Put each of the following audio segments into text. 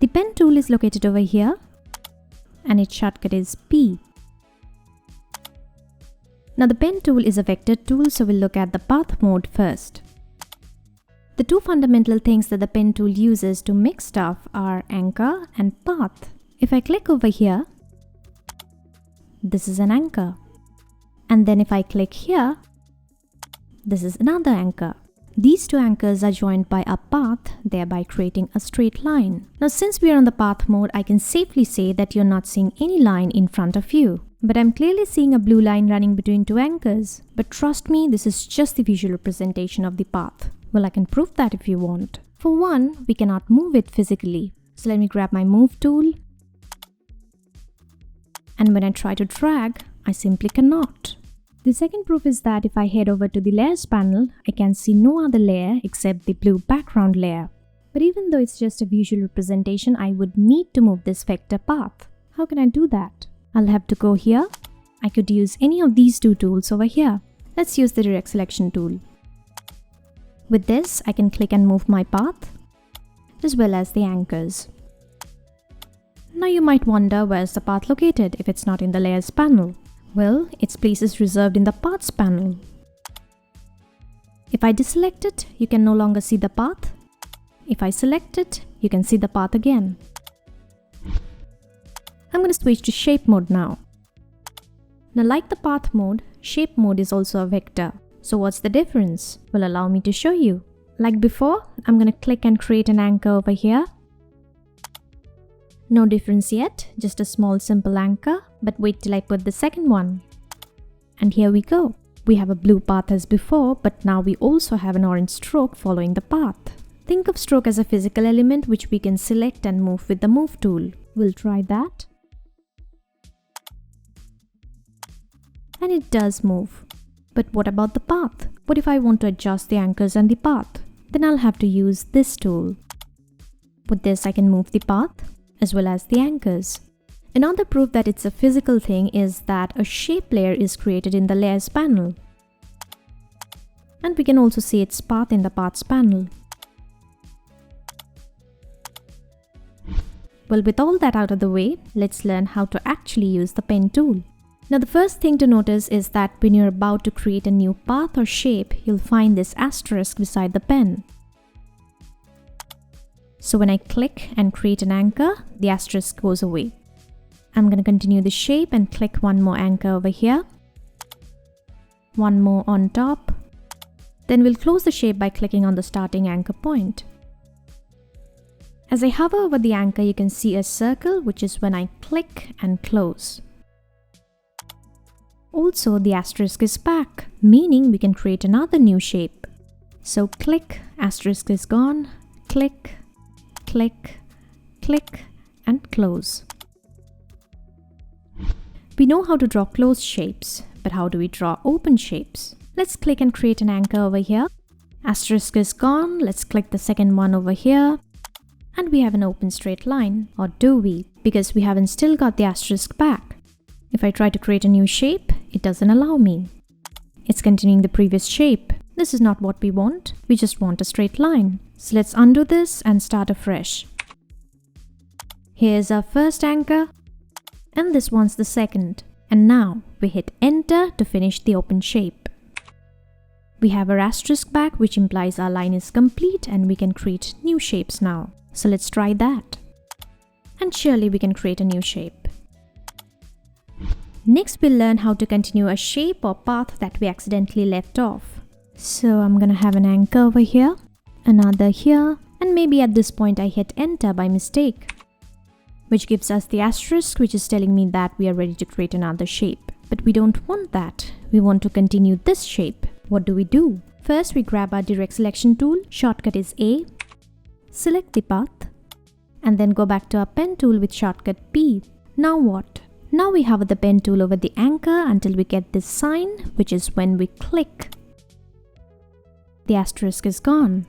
The pen tool is located over here and its shortcut is P. Now the pen tool is a vector tool, so we'll look at the path mode first. The two fundamental things that the pen tool uses to make stuff are anchor and path. If I click over here, this is an anchor. And then if I click here, this is another anchor. These two anchors are joined by a path, thereby creating a straight line. Now since we are on the path mode, I can safely say that you're not seeing any line in front of you. But I'm clearly seeing a blue line running between two anchors. But trust me, this is just the visual representation of the path. Well, I can prove that if you want. For one, we cannot move it physically. So let me grab my move tool. And when I try to drag, I simply cannot. The second proof is that if I head over to the layers panel, I can see no other layer except the blue background layer. But even though it's just a visual representation, I would need to move this vector path. How can I do that? I'll have to go here. I could use any of these two tools over here. Let's use the direct selection tool. With this, I can click and move my path, as well as the anchors. Now you might wonder, where's the path located if it's not in the layers panel? Well, its place is reserved in the paths panel. If I deselect it, you can no longer see the path. If I select it, you can see the path again. I'm going to switch to shape mode now. Now like the path mode, shape mode is also a vector. So what's the difference? Well, allow me to show you. Like before, I'm going to click and create an anchor over here. No difference yet, just a small simple anchor, but wait till I put the second one. And here we go. We have a blue path as before, but now we also have an orange stroke following the path. Think of stroke as a physical element which we can select and move with the move tool. We'll try that. And it does move. But what about the path? What if I want to adjust the anchors and the path? Then I'll have to use this tool. With this, I can move the path as well as the anchors. Another proof that it's a physical thing is that a shape layer is created in the layers panel. And we can also see its path in the paths panel. Well, with all that out of the way, let's learn how to actually use the pen tool. Now the first thing to notice is that when you're about to create a new path or shape, you'll find this asterisk beside the pen. So when I click and create an anchor, the asterisk goes away. I'm going to continue the shape and click one more anchor over here. One more on top. Then we'll close the shape by clicking on the starting anchor point. As I hover over the anchor, you can see a circle, which is when I click and close. Also, the asterisk is back, meaning we can create another new shape. So click, asterisk is gone, click, click, click, and close. We know how to draw closed shapes, but how do we draw open shapes? Let's click and create an anchor over here. Asterisk is gone, let's click the second one over here. And we have an open straight line, or do we? Because we haven't still got the asterisk back. If I try to create a new shape, it doesn't allow me. It's continuing the previous shape. This is not what we want. We just want a straight line. So let's undo this and start afresh. Here's our first anchor, and this one's the second. And now we hit enter to finish the open shape. We have our asterisk back, which implies our line is complete and we can create new shapes now. So let's try that. And surely we can create a new shape. Next, we'll learn how to continue a shape or path that we accidentally left off. So I'm gonna have an anchor over here, another here, and maybe at this point I hit enter by mistake, which gives us the asterisk, which is telling me that we are ready to create another shape. But we don't want that. We want to continue this shape. What do? First, we grab our direct selection tool, shortcut is A, select the path, and then go back to our pen tool with shortcut P. Now what? Now we hover the pen tool over the anchor until we get this sign, which is when we click. The asterisk is gone.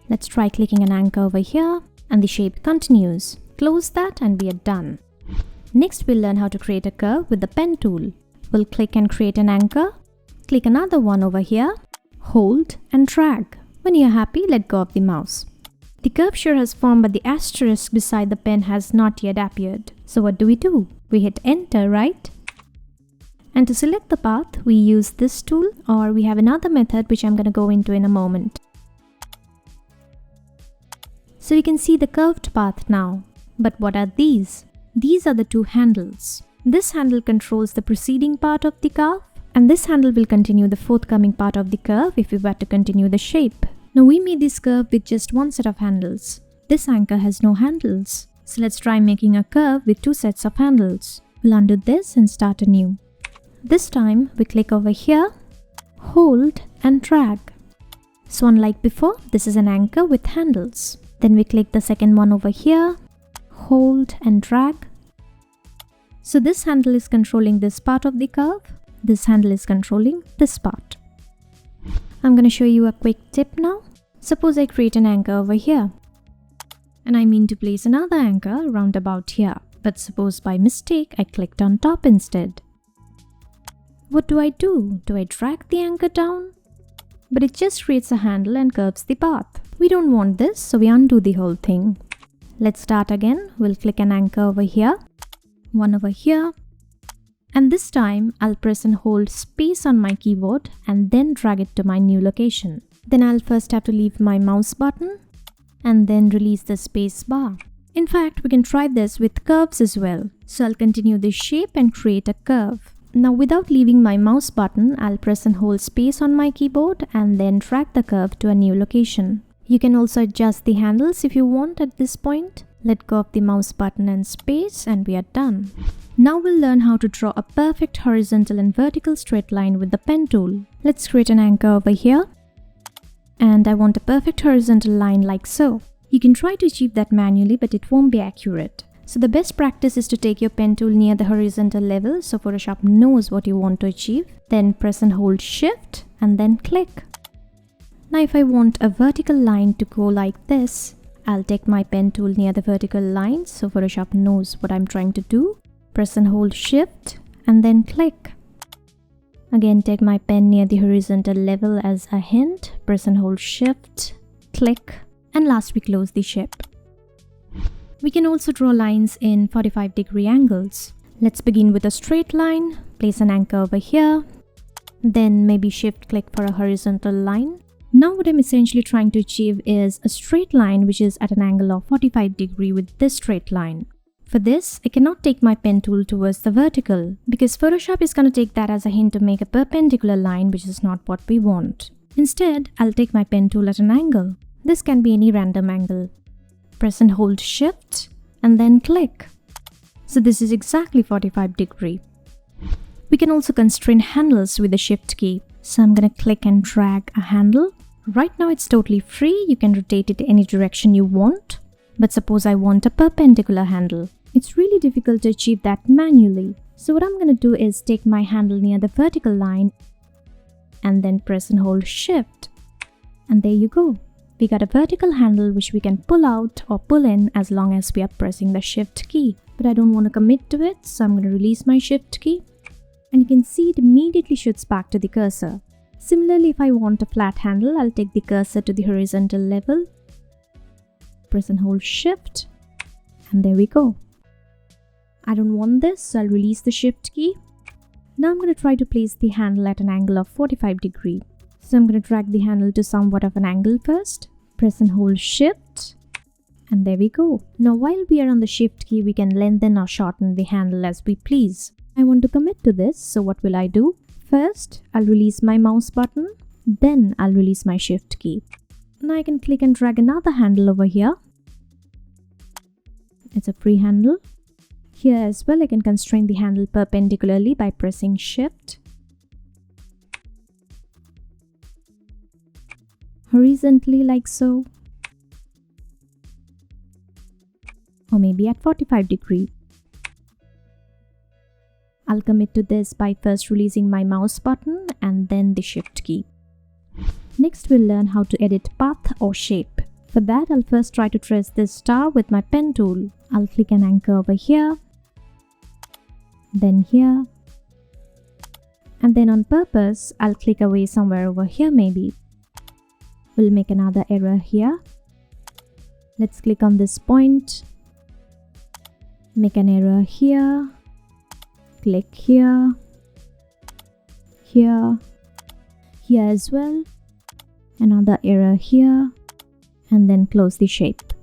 Let's try clicking an anchor over here, and the shape continues. Close that and we are done. Next, we'll learn how to create a curve with the pen tool. We'll click and create an anchor, click another one over here, hold and drag. When you're happy, let go of the mouse. The curve sure has formed, but the asterisk beside the pen has not yet appeared. So what do? We hit enter, right? And to select the path, we use this tool, or we have another method which I'm going to go into in a moment. So we can see the curved path now. But what are these? These are the two handles. This handle controls the preceding part of the curve, and this handle will continue the forthcoming part of the curve if we were to continue the shape. Now we made this curve with just one set of handles. This anchor has no handles. So let's try making a curve with two sets of handles. We'll undo this and start anew. This time we click over here, hold and drag. So unlike before, this is an anchor with handles. Then we click the second one over here, hold and drag. So this handle is controlling this part of the curve. This handle is controlling this part. I'm going to show you a quick tip now. Suppose I create an anchor over here. And I mean to place another anchor round about here. But suppose by mistake I clicked on top instead. What do? Do I drag the anchor down? But it just creates a handle and curves the path. We don't want this, so we undo the whole thing. Let's start again. We'll click an anchor over here, one over here. And this time I'll press and hold space on my keyboard and then drag it to my new location. Then I'll first have to leave my mouse button and then release the space bar. In fact, we can try this with curves as well. So I'll continue this shape and create a curve. Now without leaving my mouse button, I'll press and hold space on my keyboard and then drag the curve to a new location. You can also adjust the handles if you want at this point. Let go of the mouse button and space and we are done. Now we'll learn how to draw a perfect horizontal and vertical straight line with the pen tool. Let's create an anchor over here. And I want a perfect horizontal line like so. You can try to achieve that manually, but it won't be accurate. So the best practice is to take your pen tool near the horizontal level so Photoshop knows what you want to achieve. Then press and hold Shift and then click. Now if I want a vertical line to go like this, I'll take my pen tool near the vertical line so Photoshop knows what I'm trying to do. Press and hold Shift and then click. Again, take my pen near the horizontal level as a hint. Press and hold Shift, click, and last we close the shape. We can also draw lines in 45-degree angles. Let's begin with a straight line. Place an anchor over here. Then maybe shift click for a horizontal line. Now what I'm essentially trying to achieve is a straight line which is at an angle of 45 degrees with this straight line. For this, I cannot take my pen tool towards the vertical because Photoshop is going to take that as a hint to make a perpendicular line, which is not what we want. Instead, I'll take my pen tool at an angle. This can be any random angle. Press and hold Shift and then click. So this is exactly 45 degrees. We can also constrain handles with the Shift key. So I'm going to click and drag a handle. Right now it's totally free. You can rotate it any direction you want. But suppose I want a perpendicular handle. It's really difficult to achieve that manually. So what I'm going to do is take my handle near the vertical line and then press and hold Shift. And there you go. We got a vertical handle which we can pull out or pull in as long as we are pressing the Shift key. But I don't want to commit to it, so I'm going to release my Shift key. And you can see it immediately shoots back to the cursor. Similarly, if I want a flat handle, I'll take the cursor to the horizontal level. Press and hold Shift. And there we go. I don't want this, so I'll release the Shift key. Now I'm going to try to place the handle at an angle of 45 degrees. So I'm going to drag the handle to somewhat of an angle first. Press and hold Shift. And there we go. Now while we are on the Shift key, we can lengthen or shorten the handle as we please. I want to commit to this, so what will I do? First, I'll release my mouse button. Then I'll release my Shift key. Now I can click and drag another handle over here. It's a free handle. Here as well, I can constrain the handle perpendicularly by pressing Shift. Horizontally like so. Or maybe at 45 degrees. I'll commit to this by first releasing my mouse button and then the Shift key. Next, we'll learn how to edit path or shape. For that, I'll first try to trace this star with my pen tool. I'll click an anchor over here, then here, and then on purpose, I'll click away somewhere over here maybe. We'll make another error here. Let's click on this point, make an error here, click here, here, here as well, another error here, and then close the shape.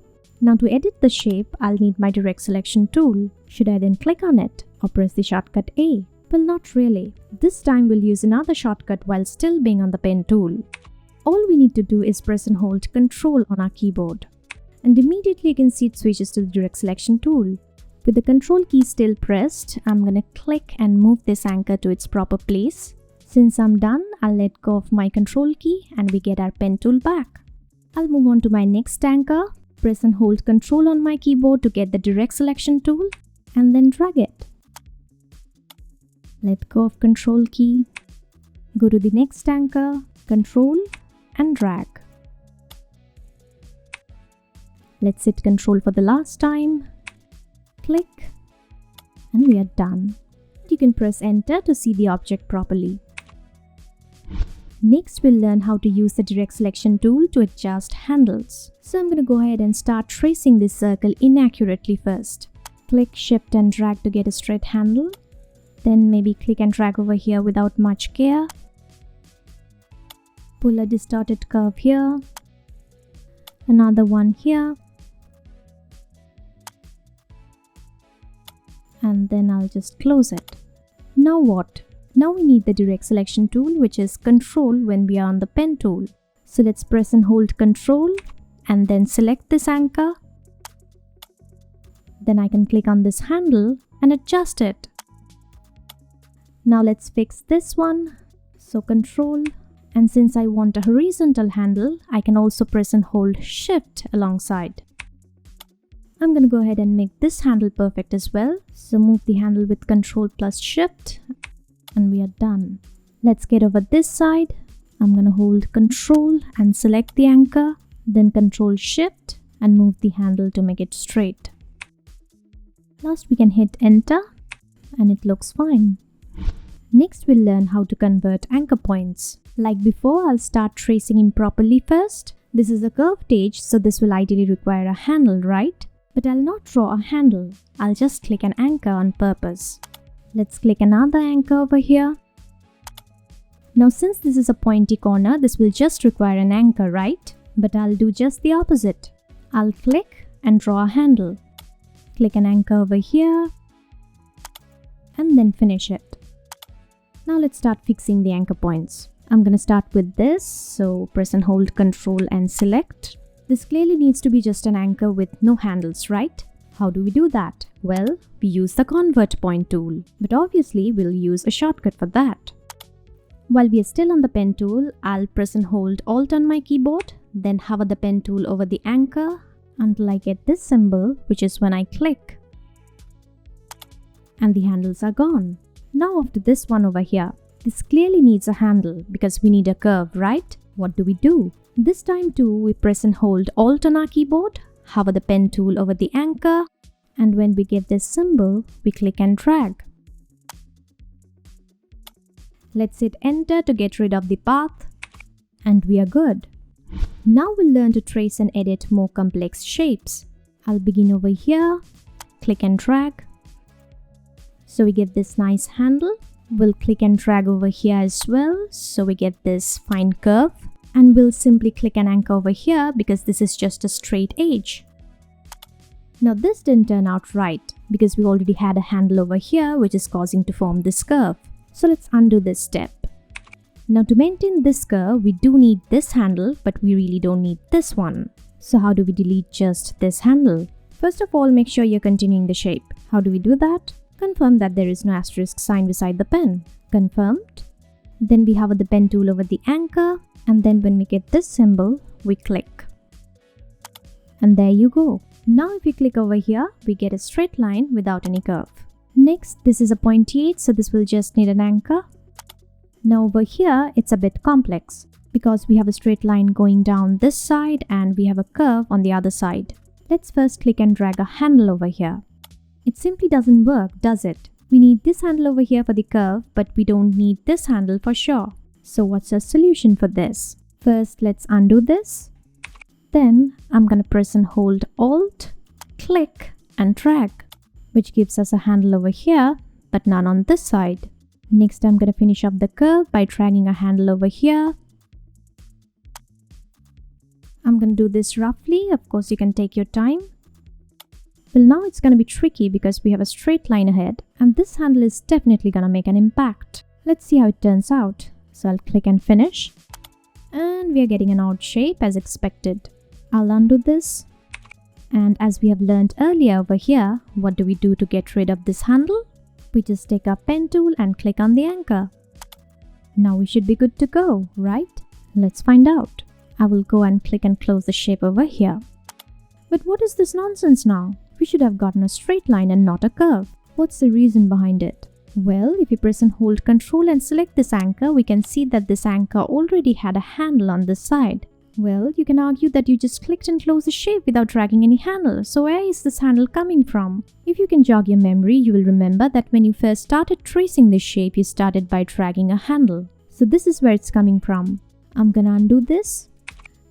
Now to edit the shape, I'll need my direct selection tool. Should I then click on it or press the shortcut A? Well, not really. This time we'll use another shortcut while still being on the pen tool. All we need to do is press and hold Ctrl on our keyboard. And immediately you can see it switches to the direct selection tool. With the Ctrl key still pressed, I'm gonna click and move this anchor to its proper place. Since I'm done, I'll let go of my Ctrl key and we get our pen tool back. I'll move on to my next anchor, press and hold Ctrl on my keyboard to get the direct selection tool, and then drag it. Let go of Ctrl key, go to the next anchor, Ctrl, and drag. Let's hit Ctrl for the last time, click, and we are done. You can press Enter to see the object properly. Next, we'll learn how to use the direct selection tool to adjust handles. So I'm going to go ahead and start tracing this circle inaccurately first. Click, shift and drag to get a straight handle. Then maybe click and drag over here without much care. Pull a distorted curve here. Another one here. And then I'll just close it. Now what? Now we need the direct selection tool, which is Ctrl when we are on the pen tool. So let's press and hold Ctrl and then select this anchor. Then I can click on this handle and adjust it. Now let's fix this one. So Ctrl, and since I want a horizontal handle, I can also press and hold Shift alongside. I'm going to go ahead and make this handle perfect as well. So move the handle with Ctrl plus Shift. And we are done. Let's get over this side. I'm going to hold Ctrl and select the anchor, then Ctrl Shift and move the handle to make it straight. Last we can hit Enter and it looks fine. Next we'll learn how to convert anchor points. Like before, I'll start tracing improperly first. This is a curved edge, so this will ideally require a handle, right? But I'll not draw a handle. I'll just click an anchor on purpose. Let's click another anchor over here. Now since this is a pointy corner, this will just require an anchor, right? But I'll do just the opposite. I'll click and draw a handle. Click an anchor over here and then finish it. Now let's start fixing the anchor points. I'm going to start with this, so press and hold Ctrl and select. This clearly needs to be just an anchor with no handles, right? How do we do that? Well, we use the Convert Point tool, but obviously we'll use a shortcut for that. While we are still on the pen tool, I'll press and hold Alt on my keyboard, then hover the pen tool over the anchor until I get this symbol, which is when I click. And the handles are gone. Now after this one over here, this clearly needs a handle because we need a curve, right? What do? This time too, we press and hold Alt on our keyboard, hover the pen tool over the anchor, and when we get this symbol, we click and drag. Let's hit Enter to get rid of the path, and we are good. Now we'll learn to trace and edit more complex shapes. I'll begin over here, click and drag. So we get this nice handle. We'll click and drag over here as well, so we get this fine curve. And we'll simply click an anchor over here because this is just a straight edge. Now this didn't turn out right because we already had a handle over here which is causing to form this curve. So let's undo this step. Now to maintain this curve, we do need this handle, but we really don't need this one. So how do we delete just this handle? First of all, make sure you're continuing the shape. How do we do that? Confirm that there is no asterisk sign beside the pen. Confirmed. Then we hover the pen tool over the anchor. And then when we get this symbol, we click. And there you go. Now if we click over here, we get a straight line without any curve. Next, this is a pointy edge, so this will just need an anchor. Now over here, it's a bit complex because we have a straight line going down this side and we have a curve on the other side. Let's first click and drag a handle over here. It simply doesn't work, does it? We need this handle over here for the curve, but we don't need this handle for sure. So what's the solution for this? First, let's undo this. Then I'm gonna press and hold Alt, click and drag, which gives us a handle over here, but none on this side. Next, I'm gonna finish up the curve by dragging a handle over here. I'm gonna do this roughly, of course you can take your time. Well, now it's gonna be tricky because we have a straight line ahead, and this handle is definitely gonna make an impact. Let's see how it turns out. So I'll click and finish. And we are getting an odd shape as expected. I'll undo this. And as we have learned earlier over here, what do we do to get rid of this handle? We just take our pen tool and click on the anchor. Now we should be good to go, right? Let's find out. I will go and click and close the shape over here. But what is this nonsense now? We should have gotten a straight line and not a curve. What's the reason behind it? Well, if you press and hold Ctrl and select this anchor, we can see that this anchor already had a handle on this side. Well, you can argue that you just clicked and closed the shape without dragging any handle. So where is this handle coming from? If you can jog your memory, you will remember that when you first started tracing this shape, you started by dragging a handle. So this is where it's coming from. I'm gonna undo this.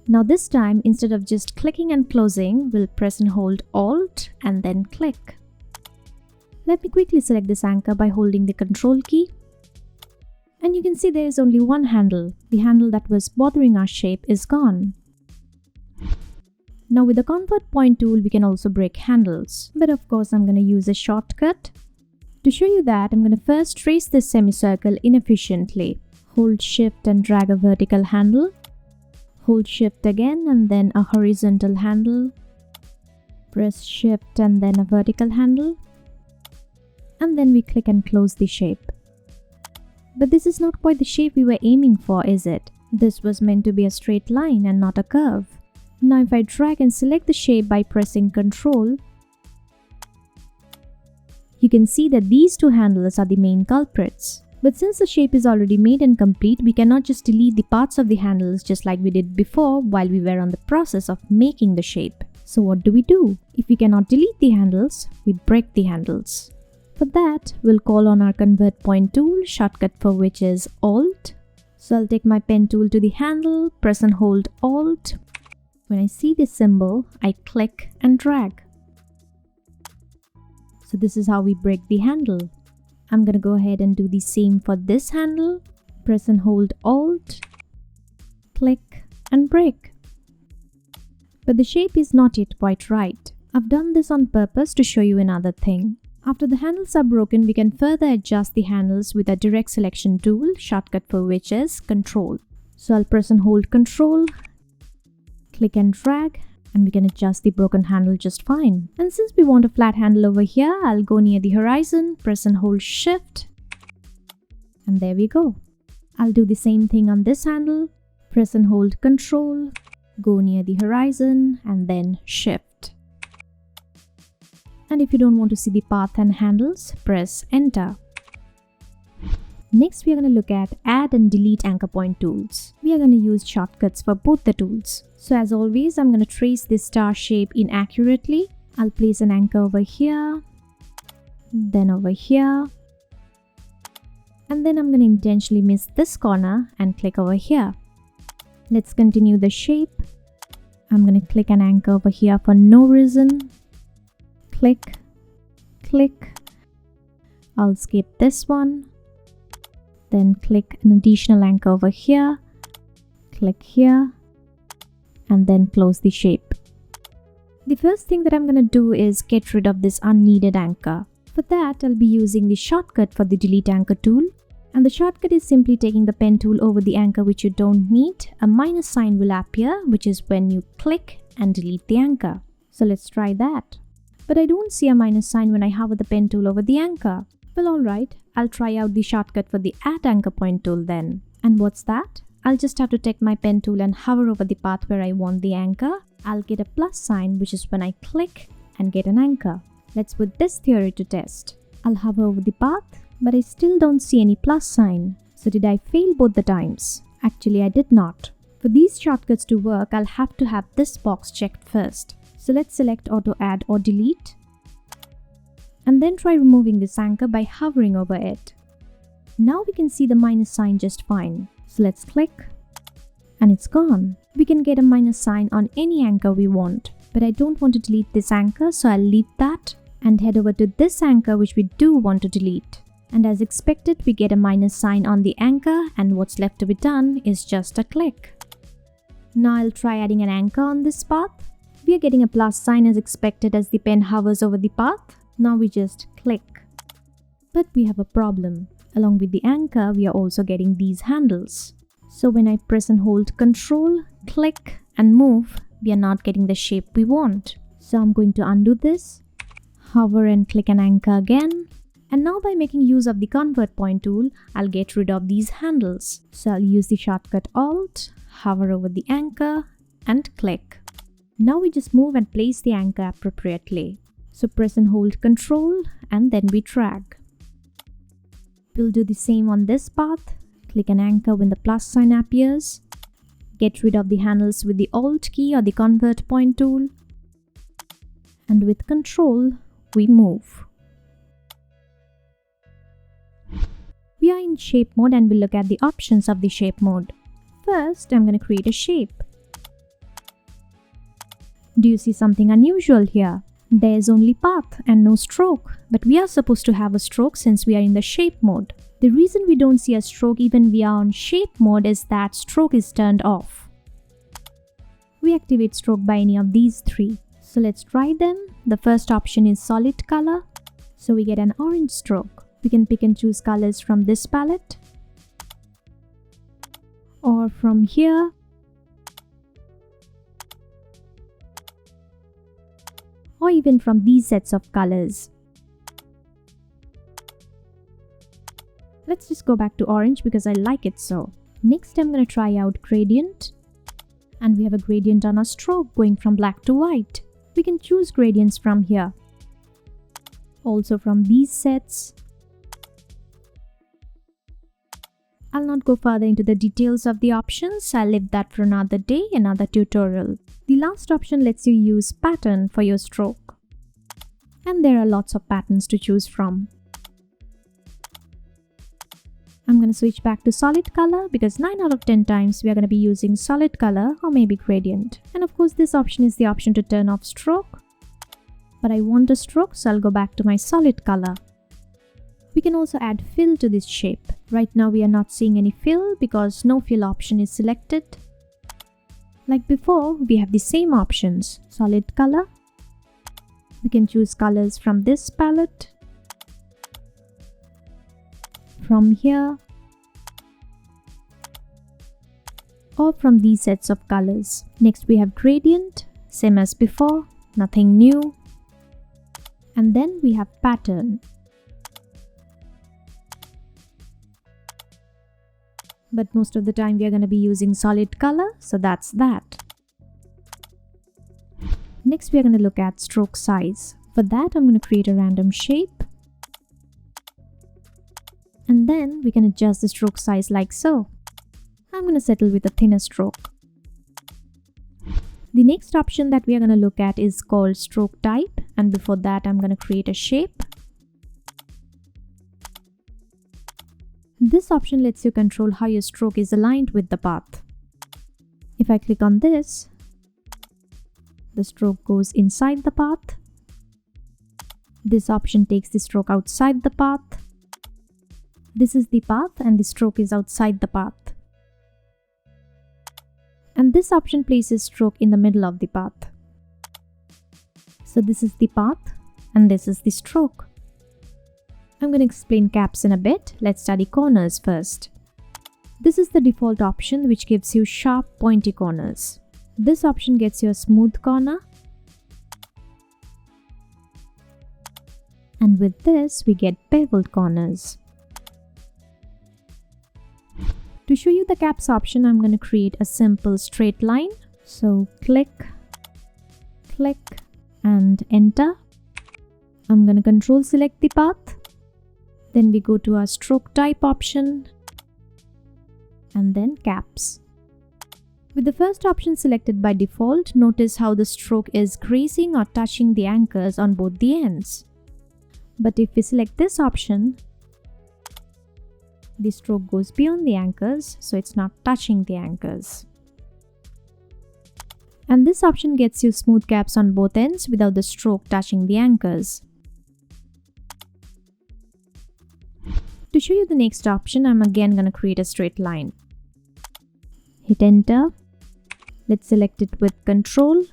Now this time, instead of just clicking and closing, we'll press and hold Alt and then click. Let me quickly select this anchor by holding the Control key. And you can see there is only one handle. The handle that was bothering our shape is gone. Now with the Convert Point tool, we can also break handles. But of course, I'm going to use a shortcut. To show you that, I'm going to first trace this semicircle inefficiently. Hold Shift and drag a vertical handle. Hold Shift again and then a horizontal handle. Press Shift and then a vertical handle. And then we click and close the shape. But this is not quite the shape we were aiming for, is it? This was meant to be a straight line and not a curve. Now if I drag and select the shape by pressing Ctrl, you can see that these two handles are the main culprits. But since the shape is already made and complete, we cannot just delete the parts of the handles just like we did before while we were on the process of making the shape. So what do? If we cannot delete the handles, we break the handles. For that, we'll call on our Convert Point tool, shortcut for which is Alt. So I'll take my pen tool to the handle, press and hold Alt. When I see this symbol, I click and drag. So this is how we break the handle. I'm gonna go ahead and do the same for this handle. Press and hold Alt, click and break. But the shape is not yet quite right. I've done this on purpose to show you another thing. After the handles are broken, we can further adjust the handles with a direct selection tool, shortcut for which is Control. So I'll press and hold Control, click and drag, and we can adjust the broken handle just fine. And since we want a flat handle over here, I'll go near the horizon, press and hold Shift, and there we go. I'll do the same thing on this handle, press and hold Control, go near the horizon, and then Shift. And if you don't want to see the path and handles, press Enter. Next, we are going to look at Add and Delete Anchor Point tools. We are going to use shortcuts for both the tools. So as always, I'm going to trace this star shape inaccurately. I'll place an anchor over here, then over here. And then I'm going to intentionally miss this corner and click over here. Let's continue the shape. I'm going to click an anchor over here for no reason. Click, click. I'll skip this one. Then click an additional anchor over here. Click here. And then close the shape. The first thing that I'm going to do is get rid of this unneeded anchor. For that, I'll be using the shortcut for the Delete Anchor tool. And the shortcut is simply taking the pen tool over the anchor which you don't need. A minus sign will appear, which is when you click and delete the anchor. So let's try that. But I don't see a minus sign when I hover the pen tool over the anchor. Well, alright, I'll try out the shortcut for the Add Anchor Point tool then. And what's that? I'll just have to take my pen tool and hover over the path where I want the anchor. I'll get a plus sign, which is when I click and get an anchor. Let's put this theory to test. I'll hover over the path, but I still don't see any plus sign. So did I fail both the times? Actually, I did not. For these shortcuts to work, I'll have to have this box checked first. So let's select Auto Add or Delete. And then try removing this anchor by hovering over it. Now we can see the minus sign just fine. So let's click and it's gone. We can get a minus sign on any anchor we want, but I don't want to delete this anchor, so I'll leave that and head over to this anchor which we do want to delete. And as expected, we get a minus sign on the anchor, and what's left to be done is just a click. Now I'll try adding an anchor on this path. We are getting a plus sign as expected as the pen hovers over the path. Now we just click. But we have a problem. Along with the anchor, we are also getting these handles. So when I press and hold Control, click and move, we are not getting the shape we want. So I'm going to undo this, hover and click an anchor again. And now by making use of the Convert Point tool, I'll get rid of these handles. So I'll use the shortcut Alt, hover over the anchor and click. Now we just move and place the anchor appropriately. So press and hold Control and then we drag. We'll do the same on this path. Click an anchor when the plus sign appears. Get rid of the handles with the Alt key or the Convert Point tool. And with Control, we move. We are in shape mode and we'll look at the options of the shape mode. First, I'm going to create a shape. Do you see something unusual here? There's only path and no stroke, but we are supposed to have a stroke since we are in the shape mode. The reason we don't see a stroke even we are on shape mode is that stroke is turned off. We activate stroke by any of these three. So let's try them. The first option is solid color. So we get an orange stroke. We can pick and choose colors from this palette or from here, or even from these sets of colors. Let's just go back to orange because I like it so. Next, I'm going to try out gradient. And we have a gradient on a stroke going from black to white. We can choose gradients from here. Also from these sets. I'll not go further into the details of the options. I'll leave that for another day, another tutorial. The last option lets you use pattern for your stroke. And there are lots of patterns to choose from. I'm going to switch back to solid color because 9 out of 10 times we are going to be using solid color or maybe gradient. And of course this option is the option to turn off stroke. But I want a stroke, so I'll go back to my solid color. We can also add fill to this shape. Right now we are not seeing any fill because no fill option is selected. Like before, we have the same options. Solid color. We can choose colors from this palette. From here. Or from these sets of colors. Next we have gradient. Same as before. Nothing new. And then we have pattern. But most of the time we are going to be using solid color, so that's that. Next we are going to look at stroke size. For that I'm going to create a random shape. And then we can adjust the stroke size like so. I'm going to settle with a thinner stroke. The next option that we are going to look at is called stroke type, and before that I'm going to create a shape. This option lets you control how your stroke is aligned with the path. If I click on this, the stroke goes inside the path. This option takes the stroke outside the path. This is the path and the stroke is outside the path. And this option places stroke in the middle of the path. So this is the path and this is the stroke. I'm going to explain caps in a bit. Let's study corners first. This is the default option which gives you sharp pointy corners. This option gets you a smooth corner. And with this we get beveled corners. To show you the caps option, I'm going to create a simple straight line. So click, click and enter. I'm going to control select the path. Then we go to our stroke type option and then caps. With the first option selected by default, notice how the stroke is grazing or touching the anchors on both the ends. But if we select this option, the stroke goes beyond the anchors, so it's not touching the anchors. And this option gets you smooth gaps on both ends without the stroke touching the anchors. To show you the next option, I'm again going to create a straight line. Hit enter. Let's select it with Control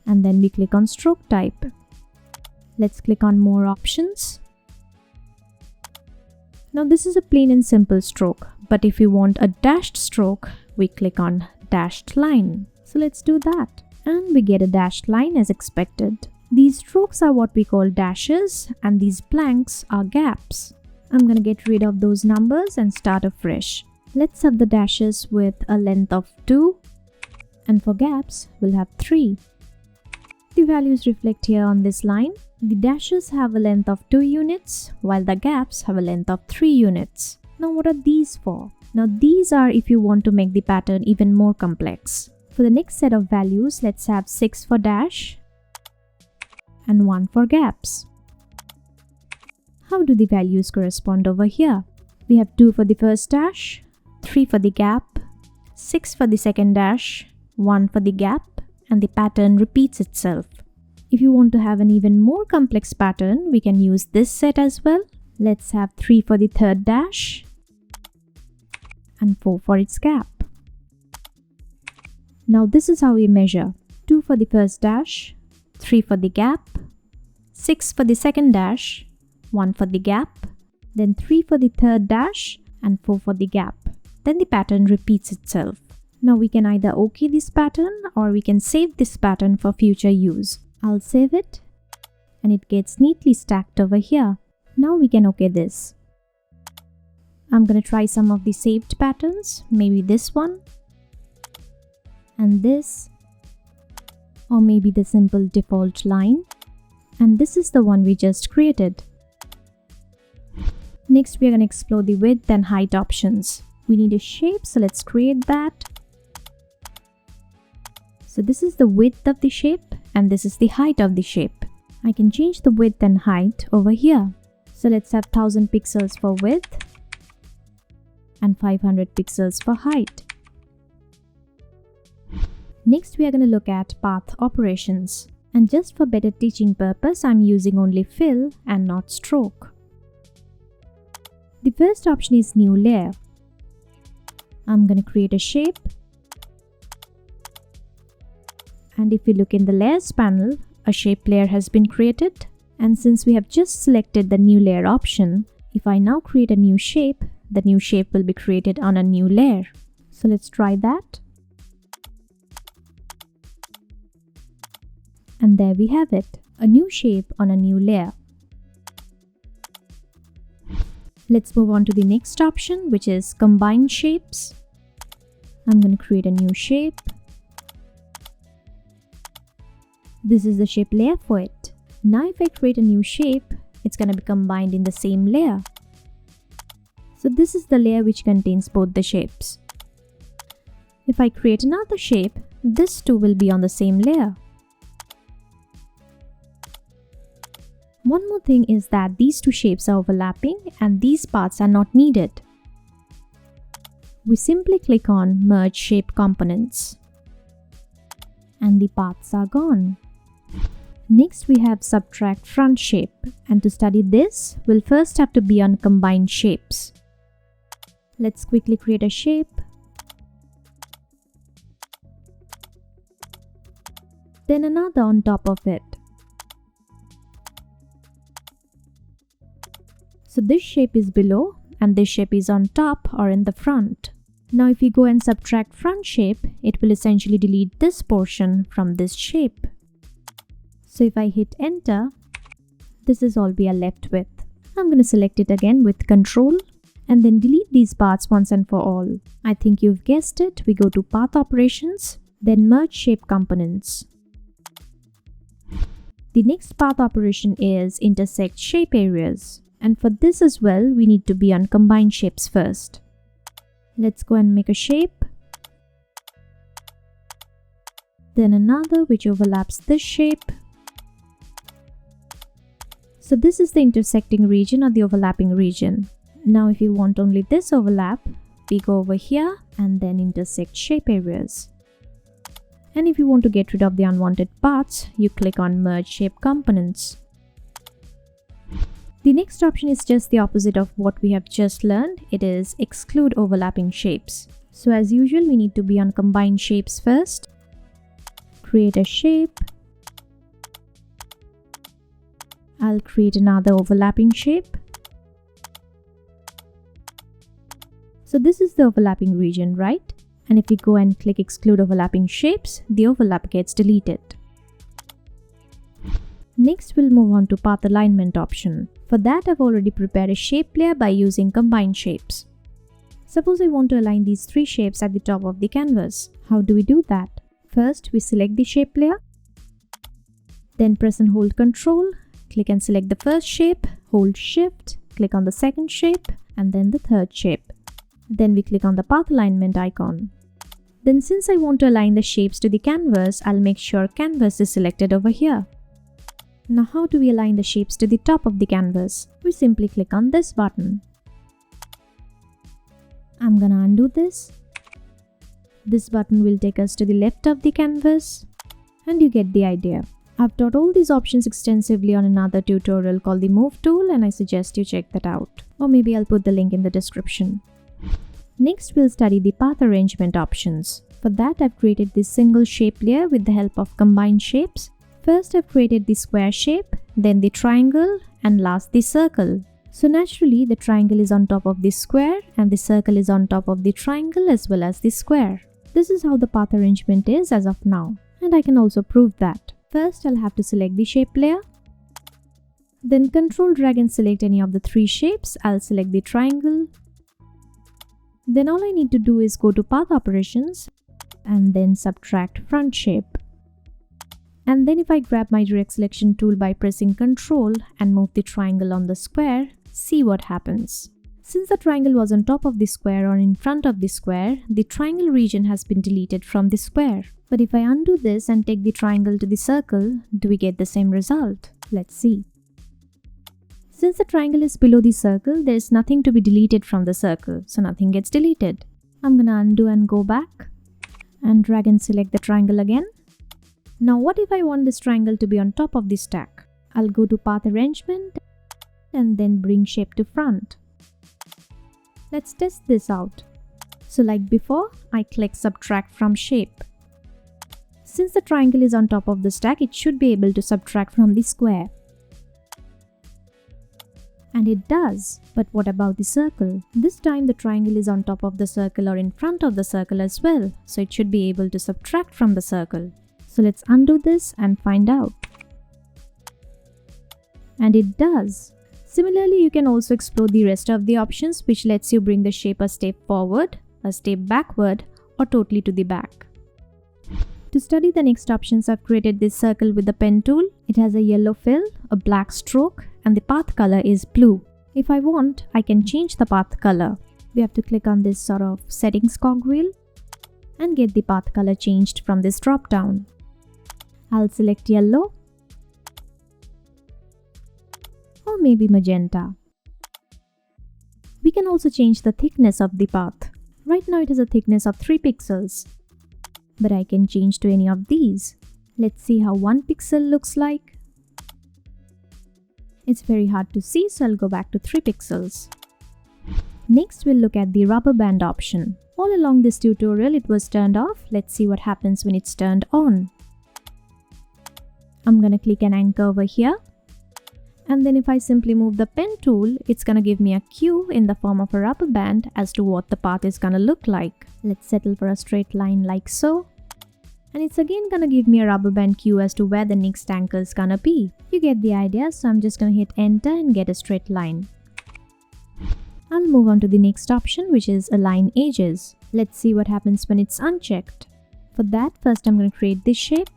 and then we click on stroke type. Let's click on more options. Now this is a plain and simple stroke, but if you want a dashed stroke, we click on dashed line. So let's do that. And we get a dashed line as expected. These strokes are what we call dashes and these blanks are gaps. I'm going to get rid of those numbers and start afresh. Let's set the dashes with a length of 2 and for gaps we'll have 3. The values reflect here on this line. The dashes have a length of 2 units while the gaps have a length of 3 units. Now what are these for? Now these are if you want to make the pattern even more complex. For the next set of values, let's have 6 for dash and 1 for gaps. How do the values correspond over here? We have 2 for the first dash, 3 for the gap, 6 for the second dash, 1 for the gap, and the pattern repeats itself. If you want to have an even more complex pattern, we can use this set as well. Let's have 3 for the third dash and 4 for its gap. Now this is how we measure. 2 for the first dash, 3 for the gap, 6 for the second dash, 1 for the gap, then 3 for the third dash and 4 for the gap. Then the pattern repeats itself. Now we can either OK this pattern or we can save this pattern for future use. I'll save it and it gets neatly stacked over here. Now we can OK this. I'm going to try some of the saved patterns, maybe this one and this, or maybe the simple default line, and this is the one we just created. Next we are going to explore the width and height options. We need a shape, so let's create that. So this is the width of the shape and this is the height of the shape. I can change the width and height over here. So let's have 1000 pixels for width and 500 pixels for height. Next we are going to look at path operations. And just for better teaching purpose, I'm using only fill and not stroke. The first option is new layer. I'm going to create a shape. And if we look in the layers panel, a shape layer has been created. And since we have just selected the new layer option, if I now create a new shape, the new shape will be created on a new layer. So let's try that. And there we have it, a new shape on a new layer. Let's move on to the next option, which is combine shapes. I'm going to create a new shape. This is the shape layer for it. Now if I create a new shape, it's going to be combined in the same layer. So this is the layer which contains both the shapes. If I create another shape, this too will be on the same layer. One more thing is that these two shapes are overlapping and these parts are not needed. We simply click on Merge Shape Components and the paths are gone. Next we have Subtract Front Shape, and to study this, we'll first have to be on Combine Shapes. Let's quickly create a shape. Then another on top of it. So this shape is below and this shape is on top or in the front. Now if you go and subtract front shape, it will essentially delete this portion from this shape. So if I hit enter, this is all we are left with. I'm going to select it again with Control and then delete these parts once and for all. I think you've guessed it. We go to Path Operations, then Merge Shape Components. The next path operation is Intersect Shape Areas. And for this as well, we need to be on Combine Shapes first. Let's go and make a shape. Then another which overlaps this shape. So this is the intersecting region or the overlapping region. Now if you want only this overlap, we go over here and then intersect shape areas. And if you want to get rid of the unwanted paths, you click on Merge Shape Components. The next option is just the opposite of what we have just learned. It is Exclude Overlapping Shapes. So as usual, we need to be on Combine Shapes first. Create a shape. I'll create another overlapping shape. So this is the overlapping region, right? And if we go and click Exclude Overlapping Shapes, the overlap gets deleted. Next, we'll move on to Path Alignment option. For that, I've already prepared a shape layer by using Combine Shapes. Suppose I want to align these three shapes at the top of the canvas. How do we do that? First, we select the shape layer. Then press and hold Ctrl. Click and select the first shape. Hold Shift. Click on the second shape. And then the third shape. Then we click on the Path Alignment icon. Then since I want to align the shapes to the canvas, I'll make sure Canvas is selected over here. Now how do we align the shapes to the top of the canvas? We simply click on this button. I'm gonna undo this. This button will take us to the left of the canvas. And you get the idea. I've taught all these options extensively on another tutorial called the Move tool, and I suggest you check that out. Or maybe I'll put the link in the description. Next, we'll study the path arrangement options. For that, I've created this single shape layer with the help of combined shapes. First, I've created the square shape, then the triangle, and last the circle. So naturally, the triangle is on top of the square and the circle is on top of the triangle as well as the square. This is how the path arrangement is as of now. And I can also prove that. First, I'll have to select the shape layer. Then Ctrl drag and select any of the three shapes. I'll select the triangle. Then all I need to do is go to Path Operations and then subtract front shape. And then if I grab my direct selection tool by pressing Ctrl and move the triangle on the square, see what happens. Since the triangle was on top of the square or in front of the square, the triangle region has been deleted from the square. But if I undo this and take the triangle to the circle, do we get the same result? Let's see. Since the triangle is below the circle, there is nothing to be deleted from the circle, so nothing gets deleted. I'm gonna undo and go back and drag and select the triangle again. Now what if I want this triangle to be on top of the stack? I'll go to Path Arrangement and then bring shape to front. Let's test this out. So like before, I click Subtract from Shape. Since the triangle is on top of the stack, it should be able to subtract from the square. And it does. But what about the circle? This time the triangle is on top of the circle or in front of the circle as well, so it should be able to subtract from the circle. So let's undo this and find out. And it does. Similarly, you can also explore the rest of the options, which lets you bring the shape a step forward, a step backward, or totally to the back. To study the next options, I've created this circle with the pen tool. It has a yellow fill, a black stroke, and the path color is blue. If I want, I can change the path color. We have to click on this sort of settings cogwheel and get the path color changed from this drop down. I'll select yellow or maybe magenta. We can also change the thickness of the path. Right now it has a thickness of 3 pixels. But I can change to any of these. Let's see how 1 pixel looks like. It's very hard to see, so I'll go back to 3 pixels. Next, we'll look at the rubber band option. All along this tutorial, it was turned off. Let's see what happens when it's turned on. I'm gonna click an anchor over here. And then if I simply move the pen tool, it's gonna give me a cue in the form of a rubber band as to what the path is gonna look like. Let's settle for a straight line like so. And it's again gonna give me a rubber band cue as to where the next anchor is gonna be. You get the idea, so I'm just gonna hit enter and get a straight line. I'll move on to the next option, which is Align Edges. Let's see what happens when it's unchecked. For that, first I'm gonna create this shape.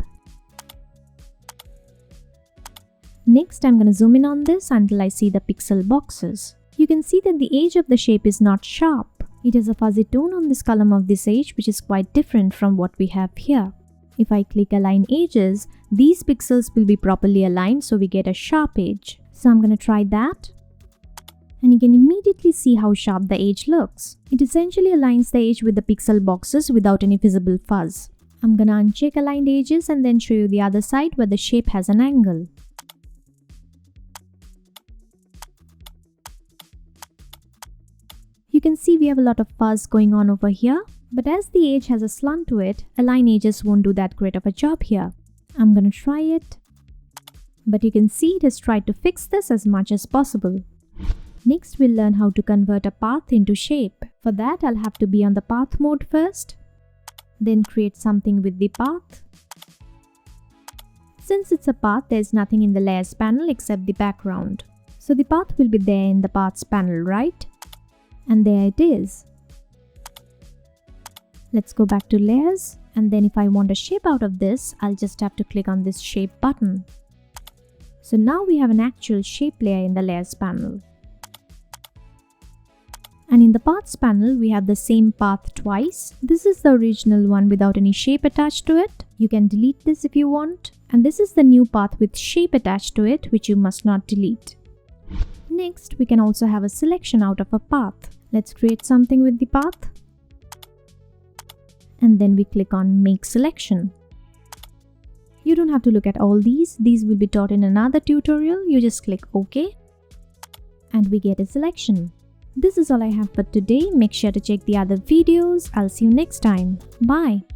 Next, I'm gonna zoom in on this until I see the pixel boxes. You can see that the edge of the shape is not sharp. It has a fuzzy tone on this column of this edge, which is quite different from what we have here. If I click Align Edges, these pixels will be properly aligned so we get a sharp edge. So I'm gonna try that. And you can immediately see how sharp the edge looks. It essentially aligns the edge with the pixel boxes without any visible fuzz. I'm gonna uncheck aligned edges and then show you the other side where the shape has an angle. You can see we have a lot of fuzz going on over here, but as the edge has a slant to it, align edges won't do that great of a job here. I'm gonna try it, but you can see it has tried to fix this as much as possible. Next, we'll learn how to convert a path into shape. For that, I'll have to be on the path mode first, then create something with the path. Since it's a path, there's nothing in the layers panel except the background. So the path will be there in the paths panel, right? And there it is. Let's go back to layers, and then if I want a shape out of this, I'll just have to click on this shape button. So now we have an actual shape layer in the layers panel. And in the paths panel, we have the same path twice. This is the original one without any shape attached to it. You can delete this if you want. And this is the new path with shape attached to it, which you must not delete. Next, we can also have a selection out of a path. Let's create something with the path. And then we click on Make Selection. You don't have to look at all these. These will be taught in another tutorial. You just click OK. And we get a selection. This is all I have for today. Make sure to check the other videos. I'll see you next time. Bye.